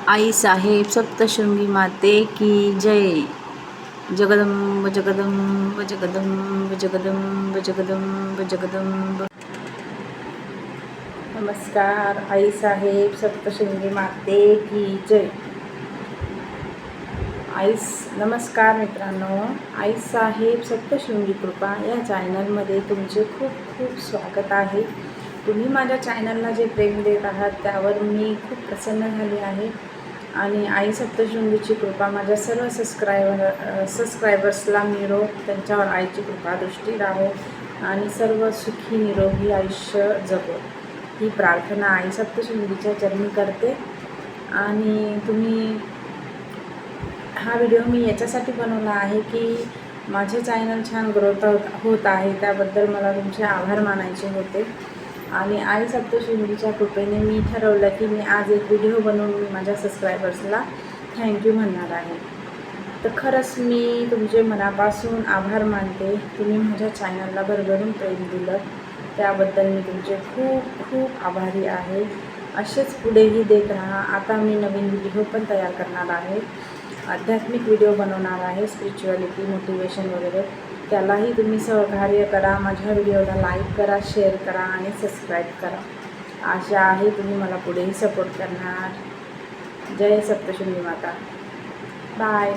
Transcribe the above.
आई साहेब सप्तशृंगी माते की जय। जगदंब जगदंब जगदंब जगदंब जगदंब जगदंब। नमस्कार, आई साहेब सप्तशृंगी माते की जय। नमस्कार मित्रांनो, आई साहेब सप्तशृंगी कृपा या चॅनलमध्ये तुमचे खूप खूप स्वागत आहे। तुम्ही माझ्या चॅनलला जे प्रेम देत आहात त्यावर मी खूप प्रसन्न झाले आहे आणि आई सप्तशृंगीची कृपा माझ्या सर्व सबस्क्रायबर्सला मिळो, त्यांच्यावर आईची कृपा दृष्टी राहो आणि सर्व सुखी निरोगी आयुष्य जगो ही प्रार्थना आई सप्तशृंगीच्या चरणी करते। आणि तुम्ही हा व्हिडिओ मी याच्यासाठी बनवला आहे की माझे चॅनल छान ग्रोथ होत आहे, त्याबद्दल मला तुमचे आभार मानायचे होते। आणि आई सप्तशृंगीच्या कृपेने मी ठरवलं की मी आज एक व्हिडिओ बनवून मी माझ्या सबस्क्रायबर्सला थँक्यू म्हणणार आहे। तर खरंच मी तुमचे मनापासून आभार मानते। तुम्ही माझ्या चॅनलला भरभरून प्रेम दिलं त्याबद्दल मी तुमचे खूप खूप आभारी आहे। असेच पुढेही देत राहा। आता मी नवीन व्हिडिओ पण तयार करणार आहे, आध्यात्मिक व्हिडिओ बनवणार आहे, स्पिरिच्युअलिटी मोटिवेशन वगैरे, त्यालाही तुम्ही सहकार्य करा। माझ्या व्हिडिओला लाईक करा, शेअर करा आणि सबस्क्राईब करा। आशा आहे तुम्ही मला पुढेही सपोर्ट करणार। जय सप्तशृंगी माता। बाय।